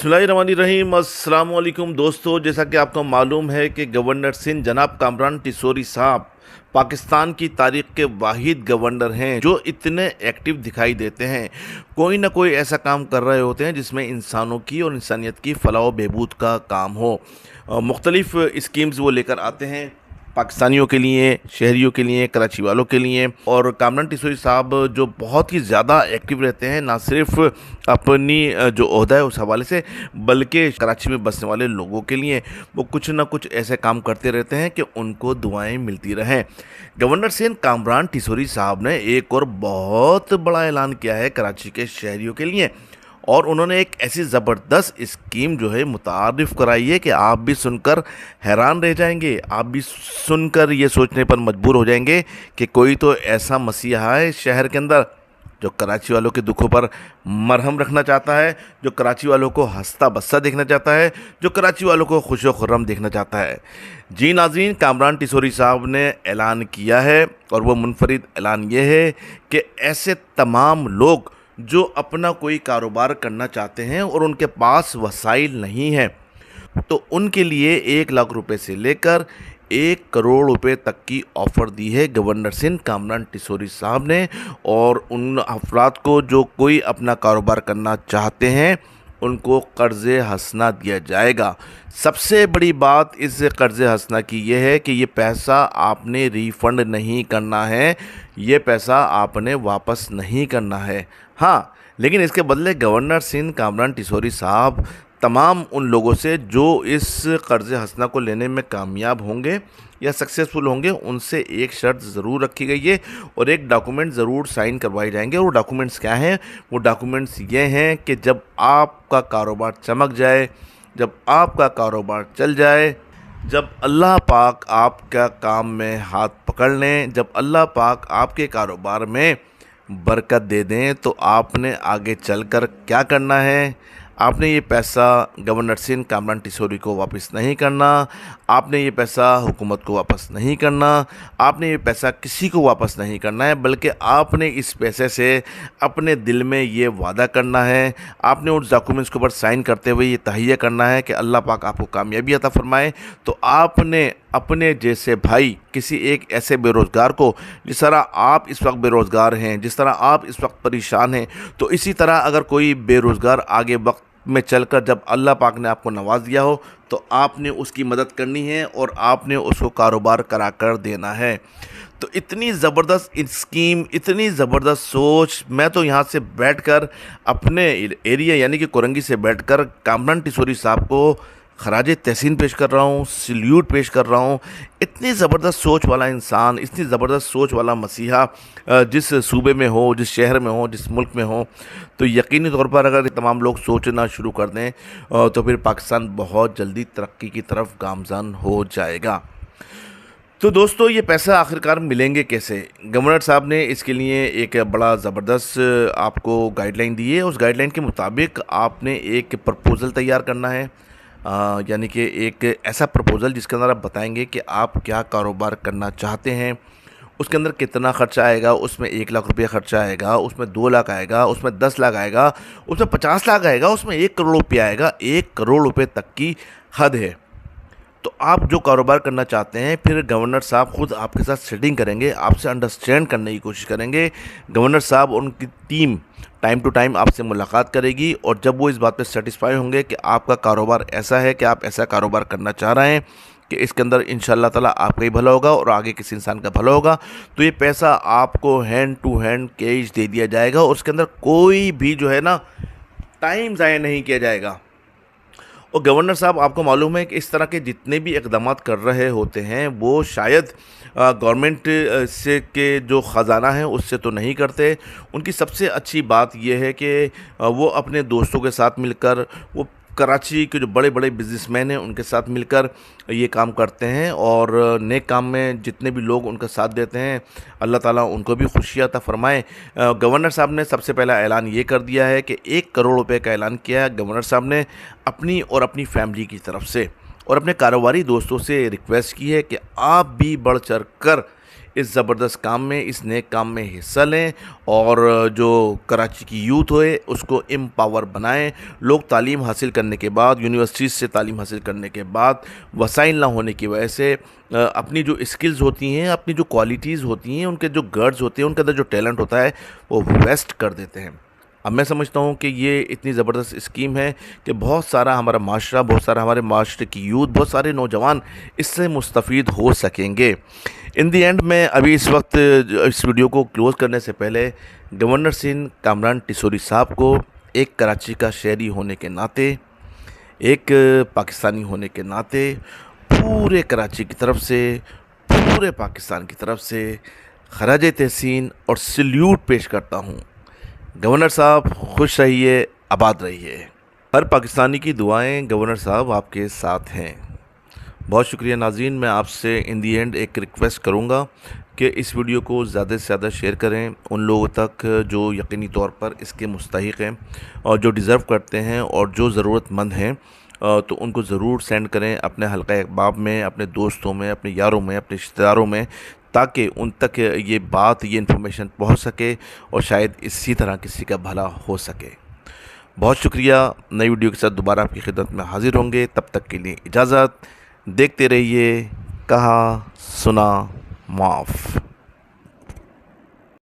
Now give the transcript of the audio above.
बिस्मिल्लाहिर्रहमानिर्रहीम। अस्सलाम वालेकुम दोस्तों, जैसा कि आपको मालूम है कि गवर्नर सिंध जनाब कामरान टिसोरी साहब पाकिस्तान की तारीख के वाहिद गवर्नर हैं जो इतने एक्टिव दिखाई देते हैं। कोई ना कोई ऐसा काम कर रहे होते हैं जिसमें इंसानों की और इंसानियत की फलाह व बहबूद का काम हो। मुख्तलिफ स्कीम्स वो लेकर आते हैं पाकिस्तानियों के लिए, शहरियों के लिए, कराची वालों के लिए। और कामरान टिसोरी साहब जो बहुत ही ज़्यादा एक्टिव रहते हैं, ना सिर्फ अपनी जो ओहदा है उस हवाले से, बल्कि कराची में बसने वाले लोगों के लिए वो कुछ ना कुछ ऐसे काम करते रहते हैं कि उनको दुआएं मिलती रहें। गवर्नर सिंध कामरान टिसोरी साहब ने एक और बहुत बड़ा ऐलान किया है कराची के शहरियों के लिए, और उन्होंने एक ऐसी ज़बरदस्त स्कीम जो है मुतारिफ़ कराई है कि आप भी सुनकर हैरान रह जाएंगे। आप भी सुनकर ये सोचने पर मजबूर हो जाएंगे कि कोई तो ऐसा मसीहा है शहर के अंदर जो कराची वालों के दुखों पर मरहम रखना चाहता है, जो कराची वालों को हंसता बस्सा देखना चाहता है, जो कराची वालों को खुश व खुर्रम देखना चाहता है। जी नाज़रीन, कामरान टिसोरी साहब ने ऐलान किया है, और वो मुनफरिद ऐलान ये है कि ऐसे तमाम लोग जो अपना कोई कारोबार करना चाहते हैं और उनके पास वसाइल नहीं हैं, तो उनके लिए 1 लाख रुपए से लेकर 1 करोड़ रुपए तक की ऑफ़र दी है गवर्नर सिंध कामरान टिसोरी साहब ने। और उन अफराद को जो कोई अपना कारोबार करना चाहते हैं उनको कर्ज़ हसना दिया जाएगा। सबसे बड़ी बात इस कर्ज़ हसना की ये है कि ये पैसा आपने रिफ़ंड नहीं करना है, ये पैसा आपने वापस नहीं करना है। हाँ, लेकिन इसके बदले गवर्नर सिंध कामरान टिसोरी साहब तमाम उन लोगों से जो इस कर्ज़ हसना को लेने में कामयाब होंगे या सक्सेसफुल होंगे, उनसे एक शर्त ज़रूर रखी गई है और एक डॉक्यूमेंट ज़रूर साइन करवाए जाएंगे। और वो डॉक्यूमेंट्स क्या हैं? वो डॉक्यूमेंट्स ये हैं कि जब आपका कारोबार चमक जाए, जब आपका कारोबार चल जाए, जब अल्लाह पाक आपका काम में हाथ पकड़ लें, जब अल्लाह पाक आपके कारोबार में बरकत दे दें, तो आपने आगे चलकर क्या करना है? आपने ये पैसा गवर्नर सिंध कामरान टिसोरी को वापस नहीं करना, आपने ये पैसा हुकूमत को वापस नहीं करना, आपने ये पैसा किसी को वापस नहीं करना है, बल्कि आपने इस पैसे से अपने दिल में ये वादा करना है, आपने उस डॉक्यूमेंट्स के ऊपर साइन करते हुए ये तहैया करना है कि अल्लाह पाक आपको कामयाबी अता फरमाए। तो आपने अपने जैसे भाई किसी एक ऐसे बेरोज़गार को, जिस तरह आप इस वक्त बेरोज़गार हैं, जिस तरह आप इस वक्त परेशान हैं, तो इसी तरह अगर कोई बेरोज़गार आगे वक्त में चलकर जब अल्लाह पाक ने आपको नवाज दिया हो, तो आपने उसकी मदद करनी है और आपने उसको कारोबार करा कर देना है। तो इतनी ज़बरदस्त स्कीम, इतनी ज़बरदस्त सोच, मैं तो यहाँ से बैठकर अपने एरिया यानी कि कोरंगी से बैठकर कामरान टिसोरी साहब को खराज तहसीन पेश कर रहा हूँ, सल्यूट पेश कर रहा हूँ। इतनी ज़बरदस्त सोच वाला इंसान, इतनी ज़बरदस्त सोच वाला मसीहा जिस सूबे में हो, जिस शहर में हो, जिस मुल्क में हो, तो यकीनी तौर पर अगर तमाम लोग सोचना शुरू कर दें तो फिर पाकिस्तान बहुत जल्दी तरक्की की तरफ गामज़न हो जाएगा। तो दोस्तों, ये पैसा आखिरकार मिलेंगे कैसे? गवर्नर साहब ने इसके लिए एक बड़ा ज़बरदस्त आपको गाइडलाइन दी है। उस गाइडलाइन के मुताबिक आपने एक प्रपोज़ल तैयार करना है, यानी कि एक ऐसा प्रपोज़ल जिसके अंदर आप बताएंगे कि आप क्या कारोबार करना चाहते हैं, उसके अंदर कितना ख़र्चा आएगा। उसमें 1 लाख रुपये ख़र्चा आएगा, उसमें 2 लाख आएगा, उसमें 10 लाख आएगा, उसमें 50 लाख आएगा, उसमें 1 करोड़ रुपये आएगा। 1 करोड़ रुपये तक की हद है। तो आप जो कारोबार करना चाहते हैं, फिर गवर्नर साहब ख़ुद आपके साथ सेटिंग करेंगे, आपसे अंडरस्टैंड करने की कोशिश करेंगे। गवर्नर साहब, उनकी टीम टाइम टू टाइम आपसे मुलाकात करेगी, और जब वो इस बात पे सेटिस्फाई होंगे कि आपका कारोबार ऐसा है कि आप ऐसा कारोबार करना चाह रहे हैं कि इसके अंदर इंशाअल्लाह ताला आपका ही भला होगा और आगे किसी इंसान का भला होगा, तो ये पैसा आपको हैंड टू हैंड कैश दे दिया जाएगा। और उसके अंदर कोई भी जो है ना टाइम ज़ाया नहीं किया जाएगा। और गवर्नर साहब, आपको मालूम है कि इस तरह के जितने भी इक़दाम कर रहे होते हैं वो शायद गवर्नमेंट से के जो ख़जाना है उससे तो नहीं करते। उनकी सबसे अच्छी बात यह है कि वो अपने दोस्तों के साथ मिलकर, वो कराची के जो बड़े बड़े बिजनेसमैन हैं उनके साथ मिलकर ये काम करते हैं, और नेक काम में जितने भी लोग उनका साथ देते हैं, अल्लाह ताला उनको भी खुशियाँ अता फरमाए। गवर्नर साहब ने सबसे पहला ऐलान ये कर दिया है कि 1 करोड़ रुपए का ऐलान किया है गवर्नर साहब ने अपनी और अपनी फैमिली की तरफ से, और अपने कारोबारी दोस्तों से रिक्वेस्ट की है कि आप भी बढ़ चढ़ कर اس زبردست کام میں، اس نیک کام میں حصہ لیں اور جو کراچی کی یوتھ ہوئے اس کو امپاور بنائیں۔ لوگ تعلیم حاصل کرنے کے بعد، یونیورسٹیز سے تعلیم حاصل کرنے کے بعد وسائل نہ ہونے کی وجہ سے اپنی جو اسکلز ہوتی ہیں، اپنی جو کوالٹیز ہوتی ہیں، ان کے جو گرڈز ہوتے ہیں، ان کے اندر جو ٹیلنٹ ہوتا ہے وہ ویسٹ کر دیتے ہیں۔ اب میں سمجھتا ہوں کہ یہ اتنی زبردست اسکیم ہے کہ بہت سارا ہمارا معاشرہ، بہت سارا ہمارے معاشرے کی یوتھ، بہت سارے نوجوان اس سے مستفید ہو سکیں گے۔ ان دی اینڈ میں ابھی اس وقت اس ویڈیو کو کلوز کرنے سے پہلے گورنر سندھ کامران ٹیسوری صاحب کو ایک کراچی کا شہری ہونے کے ناطے، ایک پاکستانی ہونے کے ناطے پورے کراچی کی طرف سے، پورے پاکستان کی طرف سے خراج تحسین اور سلیوٹ پیش کرتا ہوں۔ گورنر صاحب خوش رہیے، آباد رہیے۔ ہر پاکستانی کی دعائیں گورنر صاحب آپ کے ساتھ ہیں۔ بہت شکریہ ناظرین، میں آپ سے ان دی اینڈ ایک ریکویسٹ کروں گا کہ اس ویڈیو کو زیادہ سے زیادہ شیئر کریں ان لوگوں تک جو یقینی طور پر اس کے مستحق ہیں اور جو ڈیزرو کرتے ہیں اور جو ضرورت مند ہیں، تو ان کو ضرور سینڈ کریں اپنے حلقہ احباب میں، اپنے دوستوں میں، اپنے یاروں میں، اپنے رشتہ داروں میں، تاکہ ان تک یہ بات، یہ انفارمیشن پہنچ سکے اور شاید اسی طرح کسی کا بھلا ہو سکے۔ بہت شکریہ۔ نئی ویڈیو کے ساتھ دوبارہ آپ کی خدمت میں حاضر ہوں گے، تب تک کے لیے اجازت۔ دیکھتے رہیے کہا سنا معاف۔